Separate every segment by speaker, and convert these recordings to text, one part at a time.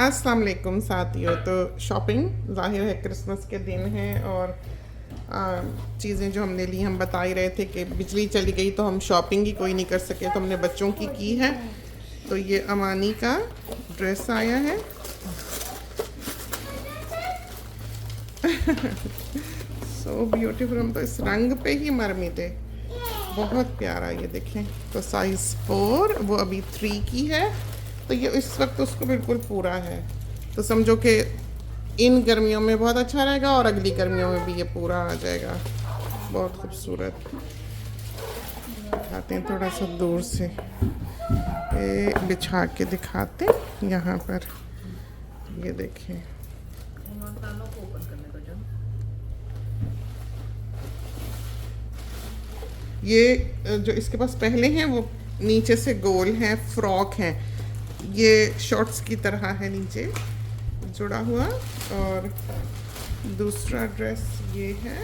Speaker 1: अस्सलाम वालेकुम साथियों। तो शॉपिंग ज़ाहिर है क्रिसमस के दिन है और चीज़ें जो हमने ली हम बता ही रहे थे कि बिजली चली गई तो हम शॉपिंग ही कोई नहीं कर सके, तो हमने बच्चों की है। तो ये अमानी का ड्रेस आया है। So beautiful. हम तो इस रंग पे ही मरमी थे, बहुत प्यारा। ये देखें, तो साइज़ 4, वो अभी 3 की है, तो ये इस वक्त उसको बिल्कुल पूरा है। तो समझो कि इन गर्मियों में बहुत अच्छा रहेगा और अगली गर्मियों में भी ये पूरा आ जाएगा। बहुत खूबसूरत। दिखाते हैं थोड़ा सा दूर से, बिछा के दिखाते यहाँ पर। ये देखें, ये जो इसके पास पहले हैं वो नीचे से गोल हैं, फ्रॉक हैं। ये शॉर्ट्स की तरह है नीचे जुड़ा हुआ। और दूसरा ड्रेस ये है,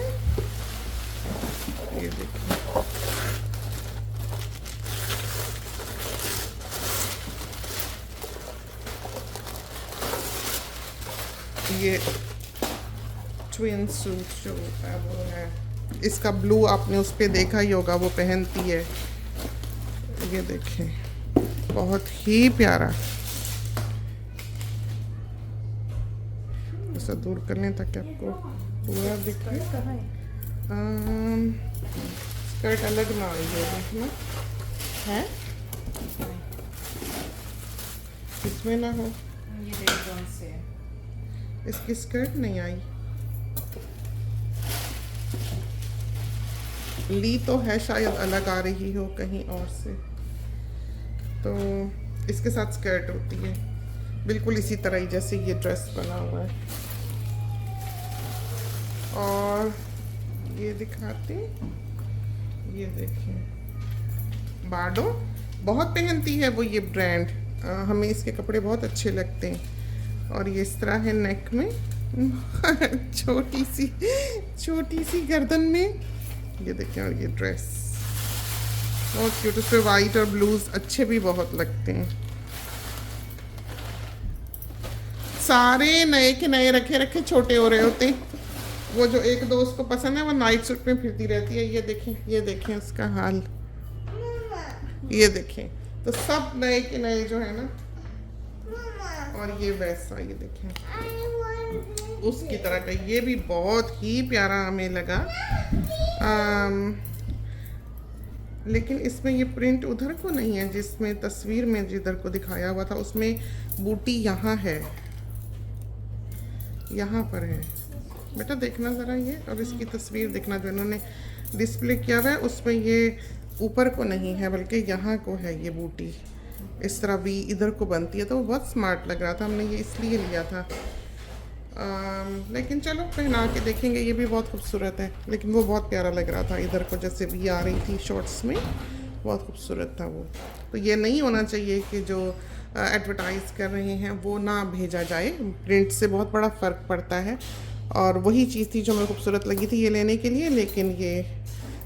Speaker 1: ये देखिए। ये ट्विन सूट जो होता है वो है। इसका ब्लू आपने उस पर देखा ही होगा, वो पहनती है। ये देखें, बहुत ही प्यारा। ऐसा दूर कर लें ताकि आपको पूरा दिखे। स्कर्ट अलग ना आई है, है इसमें ना हो। इसकी स्कर्ट नहीं आई। ली तो है, शायद अलग आ रही हो कहीं और से। तो इसके साथ स्कर्ट होती है बिल्कुल इसी तरह ही जैसे ये ड्रेस बना हुआ है। और ये दिखाते, ये देखिए, बार्डो बहुत पहनती है वो ये ब्रांड। हमें इसके कपड़े बहुत अच्छे लगते हैं। और ये इस तरह है नेक में, छोटी सी गर्दन में। ये देखें, और ये ड्रेस बहुत क्यूट। उस पर वाइट और ब्लूज अच्छे भी बहुत लगते हैं। सारे नए के नए रखे छोटे हो रहे होते हैं। वो जो एक दोस्त को पसंद है वो नाइट सूट में फिरती रहती है। ये देखें उसका हाल। ये देखें, तो सब नए के नए जो है ना। और ये वैसा, ये देखें उसकी तरह का। ये भी बहुत ही प्यारा हमें लगा। लेकिन इसमें ये प्रिंट उधर को नहीं है जिसमें तस्वीर में जिधर को दिखाया हुआ था। उसमें बूटी यहाँ है, यहाँ पर है। बेटा देखना ज़रा ये, और इसकी तस्वीर देखना जो इन्होंने डिस्प्ले किया हुआ है, उसमें ये ऊपर को नहीं है बल्कि यहाँ को है। ये बूटी इस तरह भी इधर को बनती है, तो वो बहुत स्मार्ट लग रहा था। हमने ये इसलिए लिया था। लेकिन चलो पहना के देखेंगे। ये भी बहुत खूबसूरत है, लेकिन वो बहुत प्यारा लग रहा था इधर को जैसे भी आ रही थी शॉर्ट्स में। बहुत खूबसूरत था वो। तो ये नहीं होना चाहिए कि जो एडवर्टाइज़ कर रहे हैं वो ना भेजा जाए। प्रिंट से बहुत बड़ा फ़र्क पड़ता है। और वही चीज़ थी जो हमें खूबसूरत लगी थी ये लेने के लिए, लेकिन ये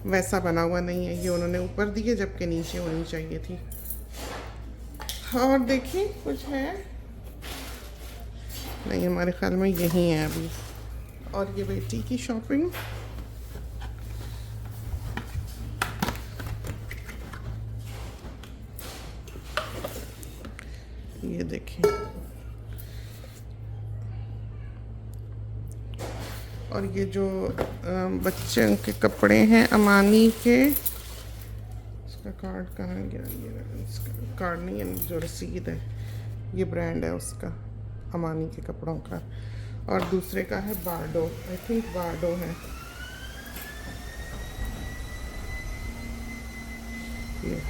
Speaker 1: वैसा बना हुआ नहीं है। ये उन्होंने ऊपर दी है जबकि नीचे होनी चाहिए थी। और देखिए कुछ है नहीं, हमारे ख्याल में यही है अभी। और ये बेटी की शॉपिंग, ये देखें। और ये जो बच्चों के कपड़े हैं अमानी के, इसका कार्ड कहाँ गया? ये इसका कार्ड नहीं है, जो रसीद है। ये ब्रांड है उसका, अमानी के कपड़ों का। और दूसरे का है बार्डो, आई थिंक बार्डो है ये।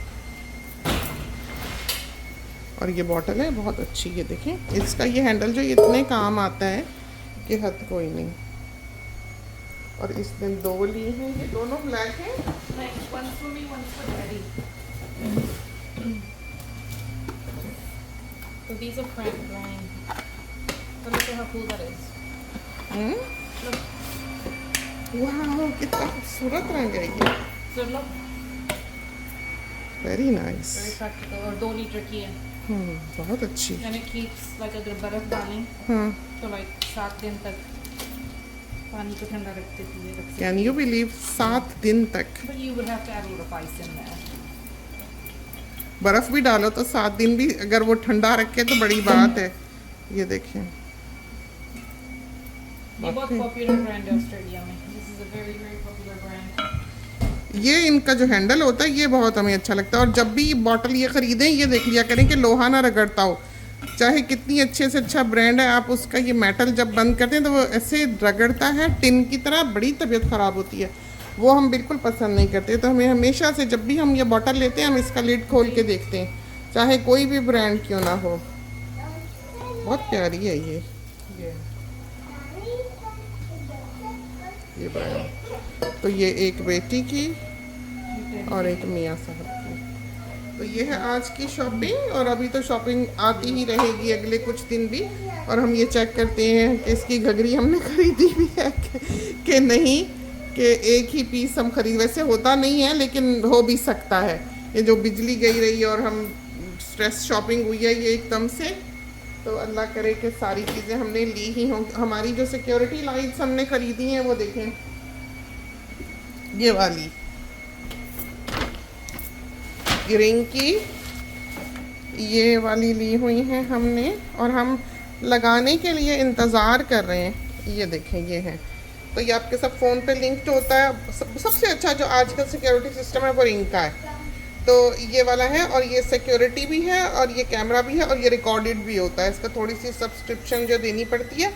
Speaker 1: और ये बॉटल है बहुत अच्छी। ये देखें, इसका ये हैंडल जो इतने काम आता है कि हद कोई नहीं। और इसने 2 लिए हैं, ये दोनों ब्लैक हैं।
Speaker 2: So these are Frank Lang. So look at how cool that is.
Speaker 1: वाह, कितना खूबसूरत रंग है ये।
Speaker 2: So look,
Speaker 1: very nice.
Speaker 2: very practical. और 2 लीटर की है।
Speaker 1: बहुत अच्छी।
Speaker 2: एंड इट कीप्स लाइक अगर बर्फ डालें
Speaker 1: हाँ,
Speaker 2: तो लाइक 7 दिन तक पानी को ठंडा रख देती है।
Speaker 1: कैन यू बिलीव 7 दिन तक?
Speaker 2: But you would have to add of ice in there.
Speaker 1: बर्फ भी डालो तो 7 दिन भी अगर वो ठंडा रखे तो बड़ी बात है। ये देखें,
Speaker 2: ये बहुत पॉपुलर ब्रांड है ऑस्ट्रेलिया में। This is a very very popular brand.
Speaker 1: ये इनका जो हैंडल होता है ये बहुत हमें अच्छा लगता है। और जब भी बॉटल ये ख़रीदें ये देख लिया करें कि लोहा ना रगड़ता हो। चाहे कितनी अच्छे से अच्छा ब्रांड है, आप उसका ये मेटल जब बंद करते हैं तो वो ऐसे रगड़ता है टिन की तरह, बड़ी तबीयत ख़राब होती है। वो हम बिल्कुल पसंद नहीं करते। तो हमें हमेशा से जब भी हम ये बॉटल लेते हैं हम इसका लिड खोल के देखते हैं, चाहे कोई भी ब्रांड क्यों ना हो। बहुत प्यारी है ये ब्रांड। तो ये एक बेटी की और एक मियाँ साहब की। तो ये है आज की शॉपिंग। और अभी तो शॉपिंग आती ही रहेगी अगले कुछ दिन भी। और हम ये चेक करते हैं कि इसकी घघरी हमने खरीदी भी है कि नहीं, कि एक ही पीस हम खरीद, वैसे होता नहीं है लेकिन हो भी सकता है। ये जो बिजली गई रही और हम स्ट्रेस शॉपिंग हुई है ये एकदम से, तो अल्लाह करे कि सारी चीज़ें हमने ली ही हों। हमारी जो सिक्योरिटी लाइट्स हमने ख़रीदी हैं वो देखें, ये वाली रिंग की ये वाली ली हुई हैं हमने, और हम लगाने के लिए इंतज़ार कर रहे हैं। ये देखें, ये है। तो ये आपके सब फ़ोन पे लिंक्ड होता है। सबसे अच्छा जो आजकल सिक्योरिटी सिस्टम है वो रिंग का है। तो ये वाला है, और ये सिक्योरिटी भी है और ये कैमरा भी है और ये रिकॉर्डेड भी होता है। इसका थोड़ी सी सब्सक्रिप्शन जो देनी पड़ती है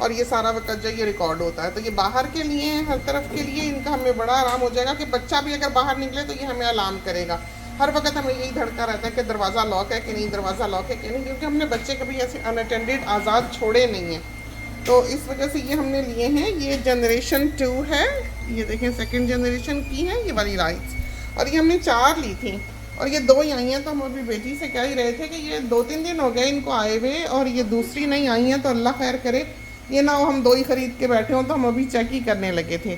Speaker 1: और ये सारा वक्त जो ये रिकॉर्ड होता है। तो ये बाहर के लिए है, हर तरफ के लिए इनका हमें बड़ा आराम हो जाएगा कि बच्चा भी अगर बाहर निकले तो ये हमें अलार्म करेगा। हर वक्त हमें यही धड़का रहता है कि दरवाज़ा लॉक है कि नहीं, दरवाज़ा लॉक है कि नहीं, क्योंकि हमने बच्चे कभी ऐसे अनअटेंडेड आज़ाद छोड़े नहीं हैं। तो इस वजह से ये हमने लिए हैं। ये जनरेशन 2 है, ये देखें सेकंड जनरेशन की है ये वाली लाइट्स। और ये हमने 4 ली थी और ये 2 ही आई हैं। तो हम अभी बेटी से कह ही रहे थे कि ये 2-3 दिन हो गए इनको आए हुए और ये दूसरी नहीं आई हैं। तो अल्लाह खैर करे ये ना हो हम 2 ही ख़रीद के बैठे हों। तो हम अभी चेक ही करने लगे थे।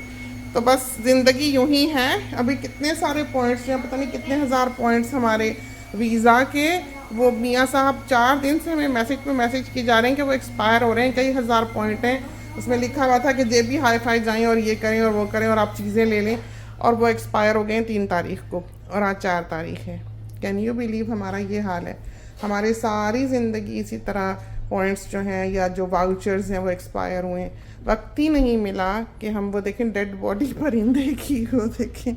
Speaker 1: तो बस ज़िंदगी यूं ही है। अभी कितने सारे पॉइंट्स हैं, पता नहीं कितने हज़ार पॉइंट्स हमारे वीज़ा के। वो मियाँ साहब 4 दिन से हमें मैसेज पे मैसेज किए जा रहे हैं कि वो एक्सपायर हो रहे हैं। कई हज़ार पॉइंट हैं। उसमें लिखा हुआ था कि जे भी हाई फाई जाएँ और ये करें और वो करें और आप चीज़ें ले लें। और वो एक्सपायर हो गए हैं 3 तारीख को और आज 4 तारीख है। कैन यू बिलीव हमारा ये हाल है। हमारी सारी ज़िंदगी इसी तरह पॉइंट्स जो हैं या जो वाउचर्स हैं वो एक्सपायर हुए। वक्त ही नहीं मिला कि हम वो देखें डेड बॉडी परिंदे की, वो देखें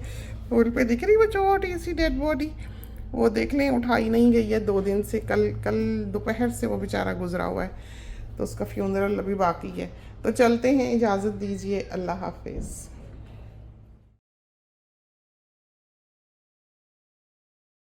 Speaker 1: पुल पे दिख रही वो छोटी सी डेड बॉडी, वो देख लें उठाई नहीं गई है 2 दिन से। कल दोपहर से वो बेचारा गुजरा हुआ है। तो उसका फ्यूनरल अभी बाकी है। तो चलते हैं, इजाज़त दीजिए, अल्लाह हाफिज़।